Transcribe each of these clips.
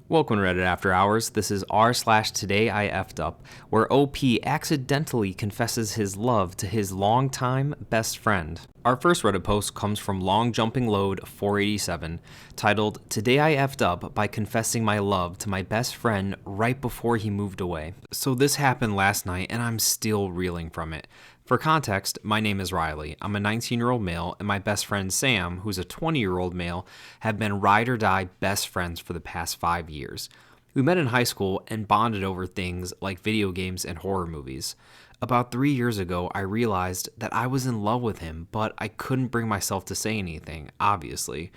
Welcome to Reddit After Hours. This is r/today I effed up, where OP accidentally confesses his love to his longtime best friend. Our first Reddit post comes from Long Jumping Load 487, titled "Today I effed up by confessing my love to my best friend right before he moved away." So this happened last night and I'm still reeling from it. For context, my name is Riley. I'm a 19-year-old male, and my best friend Sam, who's a 20-year-old male, have been ride or die best friends for the past 5 years. We met in high school and bonded over things like video games and horror movies. About 3 years ago, I realized that I was in love with him, but I couldn't bring myself to say anything, obviously.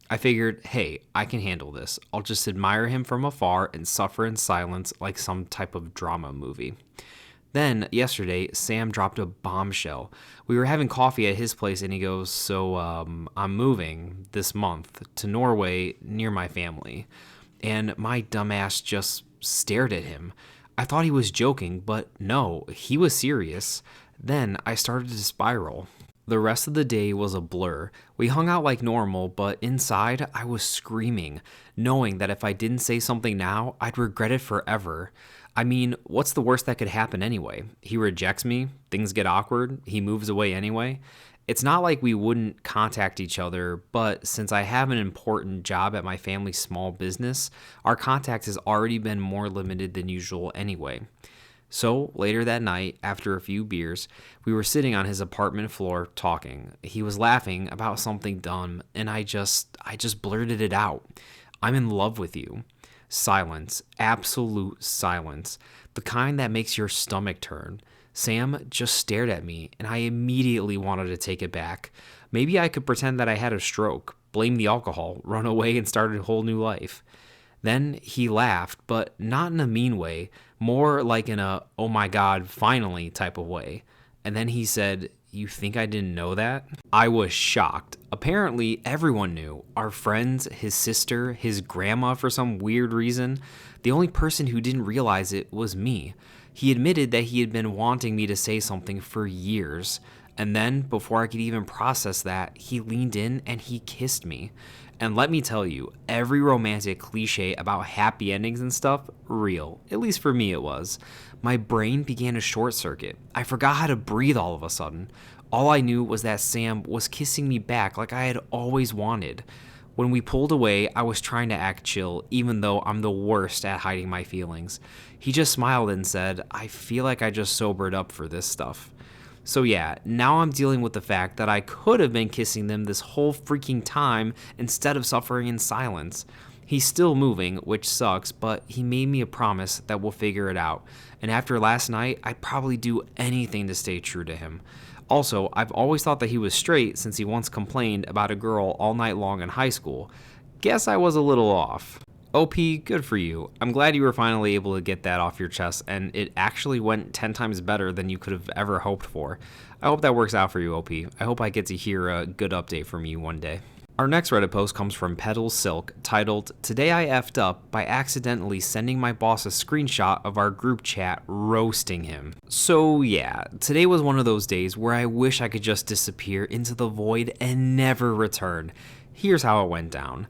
I figured, hey, I can handle this. I'll just admire him from afar and suffer in silence like some type of drama movie. Then, yesterday, Sam dropped a bombshell. We were having coffee at his place and he goes, So, I'm moving this month to Norway near my family. And my dumbass just stared at him. I thought he was joking, but no, he was serious. Then I started to spiral. The rest of the day was a blur. We hung out like normal, but inside I was screaming, knowing that if I didn't say something now, I'd regret it forever. I mean, what's the worst that could happen anyway? He rejects me, things get awkward, he moves away anyway. It's not like we wouldn't contact each other, but since I have an important job at my family's small business, our contact has already been more limited than usual anyway. So later that night, after a few beers, we were sitting on his apartment floor talking. He was laughing about something dumb, and I just blurted it out. I'm in love with you. Silence, absolute silence, the kind that makes your stomach turn. Sam just stared at me, and I immediately wanted to take it back. Maybe I could pretend that I had a stroke, blame the alcohol, run away, and start a whole new life. Then he laughed, but not in a mean way, more like in a, oh my god, finally type of way. And then he said, "You think I didn't know that?" I was shocked. Apparently, everyone knew. Our friends, his sister, his grandma for some weird reason. The only person who didn't realize it was me. He admitted that he had been wanting me to say something for years. And then, before I could even process that, he leaned in and he kissed me. And let me tell you, every romantic cliche about happy endings and stuff, real. At least for me it was. My brain began to short circuit. I forgot how to breathe all of a sudden. All I knew was that Sam was kissing me back like I had always wanted. When we pulled away, I was trying to act chill, even though I'm the worst at hiding my feelings. He just smiled and said, "I feel like I just sobered up for this stuff." So yeah, now I'm dealing with the fact that I could have been kissing them this whole freaking time instead of suffering in silence. He's still moving, which sucks, but he made me a promise that we'll figure it out. And after last night, I'd probably do anything to stay true to him. Also, I've always thought that he was straight since he once complained about a girl all night long in high school. Guess I was a little off. OP, good for you. I'm glad you were finally able to get that off your chest, and it actually went 10 times better than you could have ever hoped for. I hope that works out for you, OP. I hope I get to hear a good update from you one day. Our next Reddit post comes from Petals Silk, titled, "Today I effed up by accidentally sending my boss a screenshot of our group chat roasting him." So yeah, today was one of those days where I wish I could just disappear into the void and never return. Here's how it went down.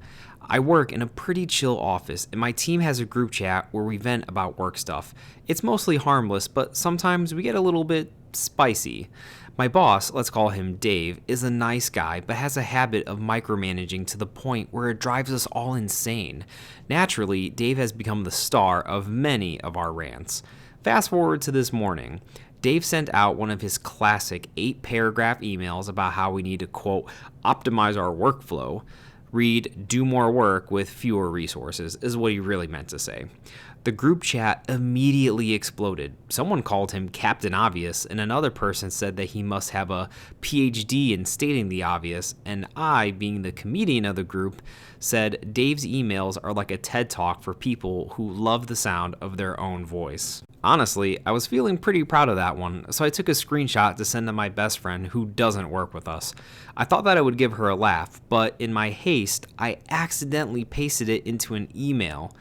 I work in a pretty chill office, and my team has a group chat where we vent about work stuff. It's mostly harmless, but sometimes we get a little bit spicy. My boss, let's call him Dave, is a nice guy, but has a habit of micromanaging to the point where it drives us all insane. Naturally, Dave has become the star of many of our rants. Fast forward to this morning. Dave sent out one of his classic 8-paragraph emails about how we need to, quote, optimize our workflow. Read, do more work with fewer resources, is what he really meant to say. The group chat immediately exploded. Someone called him Captain Obvious, and another person said that he must have a PhD in stating the obvious, and I, being the comedian of the group, said Dave's emails are like a TED Talk for people who love the sound of their own voice. Honestly, I was feeling pretty proud of that one, so I took a screenshot to send to my best friend who doesn't work with us. I thought that it would give her a laugh, but in my haste, I accidentally pasted it into an email.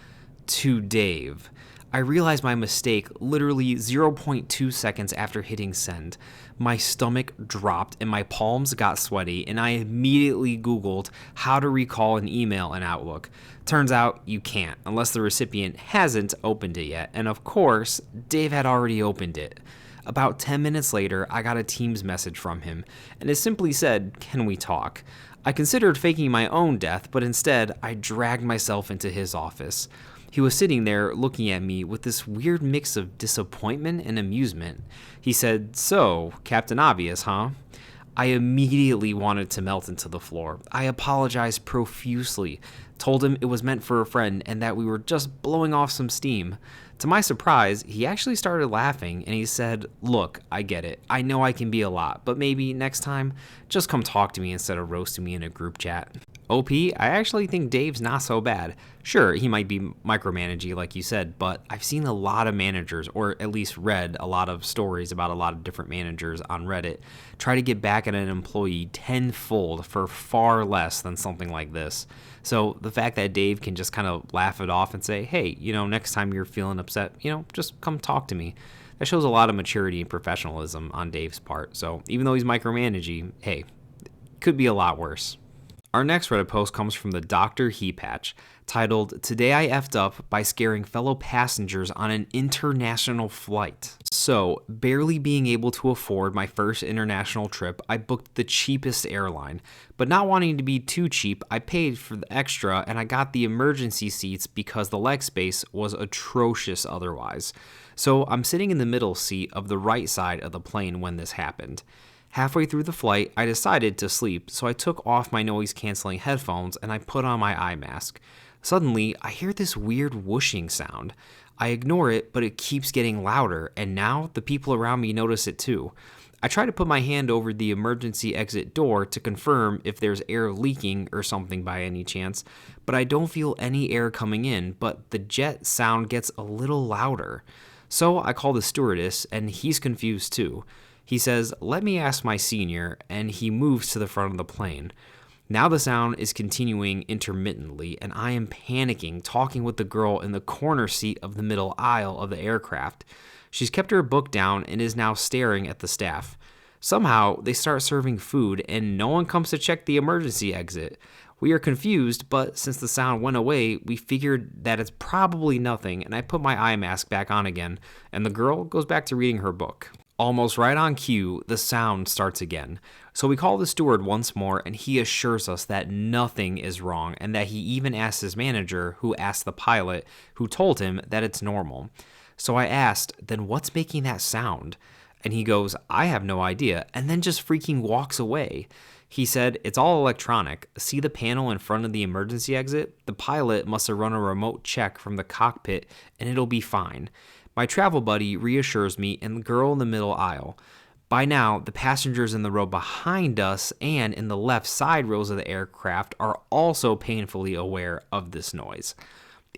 to Dave. I realized my mistake literally 0.2 seconds after hitting send. My stomach dropped and my palms got sweaty, and I immediately Googled how to recall an email in Outlook. Turns out you can't unless the recipient hasn't opened it yet, and of course, Dave had already opened it. About 10 minutes later, I got a Teams message from him, and it simply said, "Can we talk?" I considered faking my own death, but instead, I dragged myself into his office. He was sitting there looking at me with this weird mix of disappointment and amusement. He said, "So, Captain Obvious, huh?" I immediately wanted to melt into the floor. I apologized profusely, told him it was meant for a friend and that we were just blowing off some steam. To my surprise, he actually started laughing and he said, "Look, I get it. I know I can be a lot, but maybe next time, just come talk to me instead of roasting me in a group chat." OP, I actually think Dave's not so bad. Sure, he might be micromanaging like you said, but I've seen a lot of managers, or at least read a lot of stories about a lot of different managers on Reddit, try to get back at an employee tenfold for far less than something like this. So the fact that Dave can just kind of laugh it off and say, "Hey, next time you're feeling upset, just come talk to me," that shows a lot of maturity and professionalism on Dave's part. So even though he's micromanaging, hey, could be a lot worse. Our next Reddit post comes from the Dr. Heapatch, titled, "Today I effed up by scaring fellow passengers on an international flight." So, barely being able to afford my first international trip, I booked the cheapest airline. But not wanting to be too cheap, I paid for the extra and I got the emergency seats because the leg space was atrocious otherwise. So, I'm sitting in the middle seat of the right side of the plane when this happened. Halfway through the flight, I decided to sleep, so I took off my noise-canceling headphones and I put on my eye mask. Suddenly, I hear this weird whooshing sound. I ignore it, but it keeps getting louder, and now the people around me notice it too. I try to put my hand over the emergency exit door to confirm if there's air leaking or something by any chance, but I don't feel any air coming in, but the jet sound gets a little louder. So I call the stewardess, and he's confused too. He says, "Let me ask my senior," and he moves to the front of the plane. Now the sound is continuing intermittently, and I am panicking, talking with the girl in the corner seat of the middle aisle of the aircraft. She's kept her book down and is now staring at the staff. Somehow, they start serving food, and no one comes to check the emergency exit. We are confused, but since the sound went away, we figured that it's probably nothing, and I put my eye mask back on again, and the girl goes back to reading her book. Almost right on cue, the sound starts again. So we call the steward once more, and he assures us that nothing is wrong, and that he even asked his manager, who asked the pilot, who told him that it's normal. So I asked, "Then what's making that sound?" And he goes, "I have no idea," and then just freaking walks away. He said, "It's all electronic. See the panel in front of the emergency exit? The pilot must have run a remote check from the cockpit, and it'll be fine." My travel buddy reassures me and the girl in the middle aisle. By now, the passengers in the row behind us and in the left side rows of the aircraft are also painfully aware of this noise.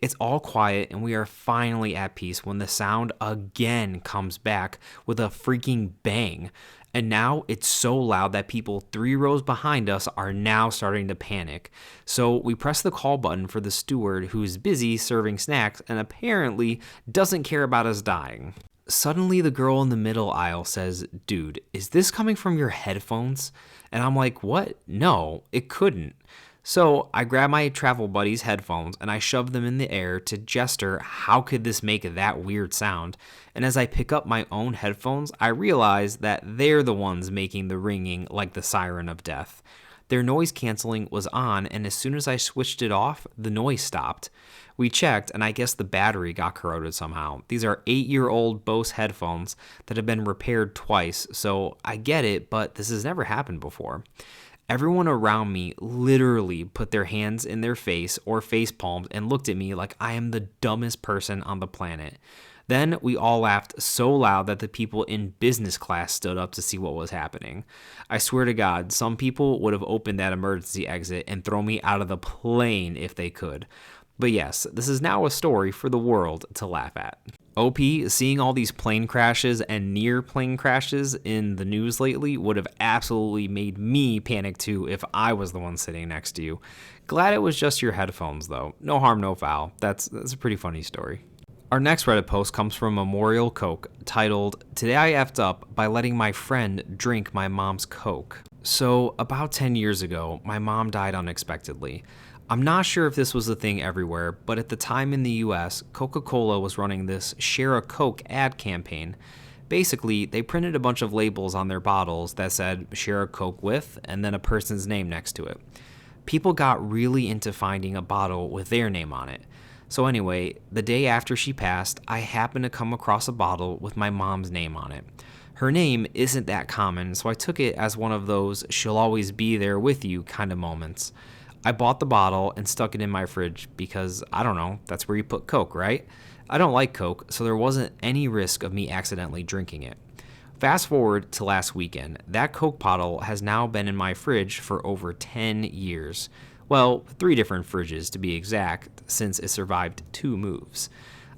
It's all quiet and we are finally at peace when the sound again comes back with a freaking bang. And now it's so loud that people 3 rows behind us are now starting to panic. So we press the call button for the steward who's busy serving snacks and apparently doesn't care about us dying. Suddenly the girl in the middle aisle says, "Dude, is this coming from your headphones?" And I'm like, "What? No, it couldn't." So I grab my travel buddy's headphones and I shove them in the air to gesture how could this make that weird sound. And as I pick up my own headphones, I realize that they're the ones making the ringing like the siren of death. Their noise canceling was on, and as soon as I switched it off, the noise stopped. We checked, and I guess the battery got corroded somehow. These are 8-year-old Bose headphones that have been repaired twice, so I get it, but this has never happened before. Everyone around me literally put their hands in their face or face palms and looked at me like I am the dumbest person on the planet. Then we all laughed so loud that the people in business class stood up to see what was happening. I swear to God, some people would have opened that emergency exit and thrown me out of the plane if they could. But yes, this is now a story for the world to laugh at. OP, seeing all these plane crashes and near plane crashes in the news lately would have absolutely made me panic too if I was the one sitting next to you. Glad it was just your headphones though. No harm, no foul. That's a pretty funny story. Our next Reddit post comes from Memorial Coke, titled, "Today I effed up by letting my friend drink my mom's Coke." So, about 10 years ago, my mom died unexpectedly. I'm not sure if this was a thing everywhere, but at the time in the US, Coca-Cola was running this Share a Coke ad campaign. Basically, they printed a bunch of labels on their bottles that said "Share a Coke with" and then a person's name next to it. People got really into finding a bottle with their name on it. So anyway, the day after she passed, I happened to come across a bottle with my mom's name on it. Her name isn't that common, so I took it as one of those "she'll always be there with you" kind of moments. I bought the bottle and stuck it in my fridge because, I don't know, that's where you put Coke, right? I don't like Coke, so there wasn't any risk of me accidentally drinking it. Fast forward to last weekend, that Coke bottle has now been in my fridge for over 10 years. Well, 3 different fridges to be exact, since it survived 2 moves.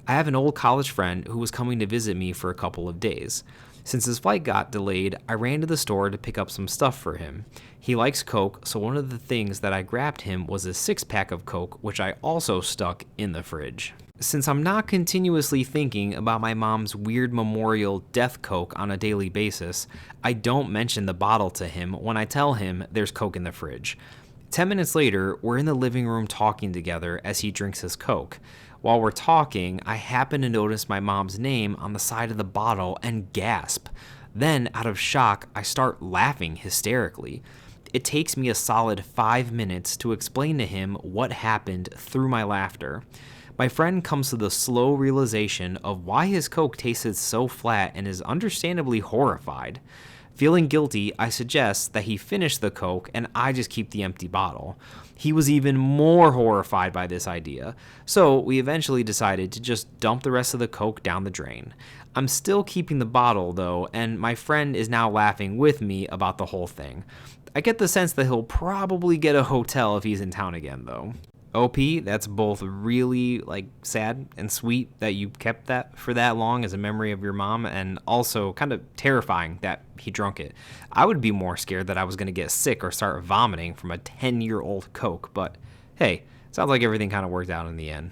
I have an old college friend who was coming to visit me for a couple of days. Since his flight got delayed, I ran to the store to pick up some stuff for him. He likes Coke, so one of the things that I grabbed him was a 6-pack of Coke, which I also stuck in the fridge. Since I'm not continuously thinking about my mom's weird memorial death Coke on a daily basis, I don't mention the bottle to him when I tell him there's Coke in the fridge. 10 minutes later, we're in the living room talking together as he drinks his Coke. While we're talking, I happen to notice my mom's name on the side of the bottle and gasp. Then, out of shock, I start laughing hysterically. It takes me a solid 5 minutes to explain to him what happened through my laughter. My friend comes to the slow realization of why his Coke tasted so flat and is understandably horrified. Feeling guilty, I suggest that he finish the Coke and I just keep the empty bottle. He was even more horrified by this idea, so we eventually decided to just dump the rest of the Coke down the drain. I'm still keeping the bottle though, and my friend is now laughing with me about the whole thing. I get the sense that he'll probably get a hotel if he's in town again though. OP, that's both really sad and sweet that you kept that for that long as a memory of your mom, and also kind of terrifying that he drunk it. I would be more scared that I was going to get sick or start vomiting from a 10-year-old Coke, but hey, sounds like everything kind of worked out in the end.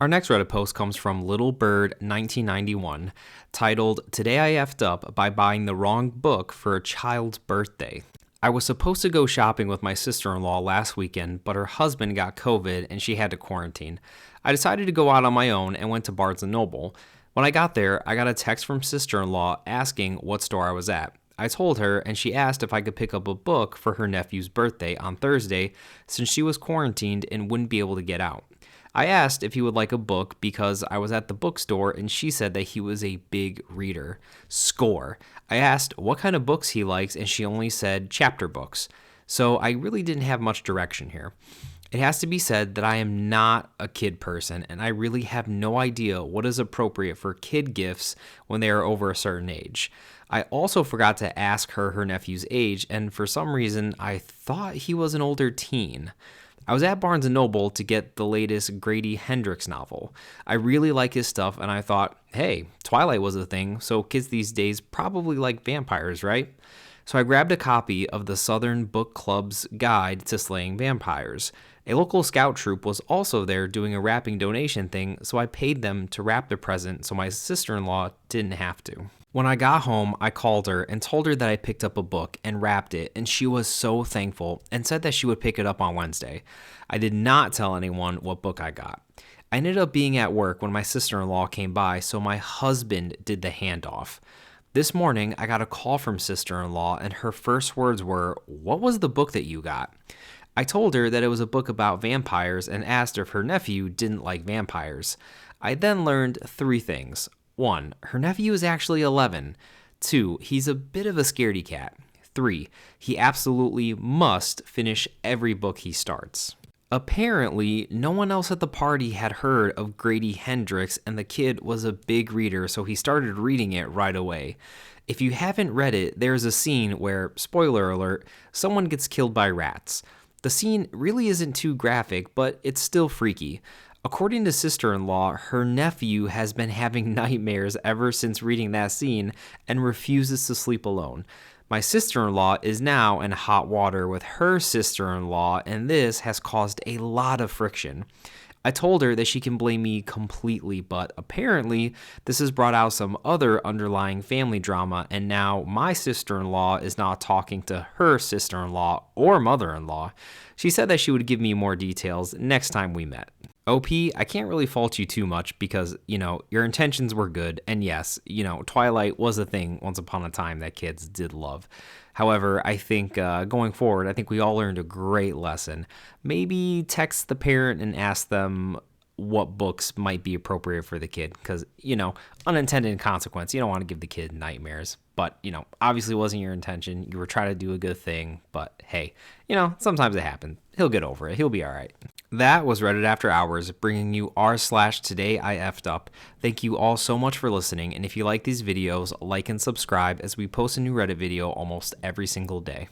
Our next Reddit post comes from Little Bird 1991, titled, "Today I effed up by buying the wrong book for a child's birthday." I was supposed to go shopping with my sister-in-law last weekend, but her husband got COVID and she had to quarantine. I decided to go out on my own and went to Barnes & Noble. When I got there, I got a text from sister-in-law asking what store I was at. I told her, and she asked if I could pick up a book for her nephew's birthday on Thursday since she was quarantined and wouldn't be able to get out. I asked if he would like a book because I was at the bookstore and she said that he was a big reader. Score. I asked what kind of books he likes and she only said chapter books. So I really didn't have much direction here. It has to be said that I am not a kid person and I really have no idea what is appropriate for kid gifts when they are over a certain age. I also forgot to ask her nephew's age, and for some reason I thought he was an older teen. I was at Barnes & Noble to get the latest Grady Hendrix novel. I really like his stuff, and I thought, hey, Twilight was a thing, so kids these days probably like vampires, right? So I grabbed a copy of the Southern Book Club's Guide to Slaying Vampires. A local scout troop was also there doing a wrapping donation thing, so I paid them to wrap the present so my sister-in-law didn't have to. When I got home, I called her and told her that I picked up a book and wrapped it, and she was so thankful and said that she would pick it up on Wednesday. I did not tell anyone what book I got. I ended up being at work when my sister-in-law came by, so my husband did the handoff. This morning, I got a call from sister-in-law, and her first words were, "What was the book that you got?" I told her that it was a book about vampires and asked her if her nephew didn't like vampires. I then learned 3 things. 1, her nephew is actually 11. 2, he's a bit of a scaredy cat. 3, he absolutely must finish every book he starts. Apparently, no one else at the party had heard of Grady Hendrix, and the kid was a big reader, so he started reading it right away. If you haven't read it, there's a scene where, spoiler alert, someone gets killed by rats. The scene really isn't too graphic, but it's still freaky. According to sister-in-law, her nephew has been having nightmares ever since reading that scene and refuses to sleep alone. My sister-in-law is now in hot water with her sister-in-law, and this has caused a lot of friction. I told her that she can blame me completely, but apparently this has brought out some other underlying family drama, and now my sister-in-law is not talking to her sister-in-law or mother-in-law. She said that she would give me more details next time we met. OP, I can't really fault you too much because, your intentions were good. And yes, Twilight was a thing once upon a time that kids did love. However, I think going forward, I think we all learned a great lesson. Maybe text the parent and ask them what books might be appropriate for the kid because, unintended consequence. You don't want to give the kid nightmares. But, obviously wasn't your intention. You were trying to do a good thing. But hey, sometimes it happens. He'll get over it. He'll be all right. That was Reddit After Hours, bringing you r/today I effed up. Thank you all so much for listening, and if you like these videos, like and subscribe as we post a new Reddit video almost every single day.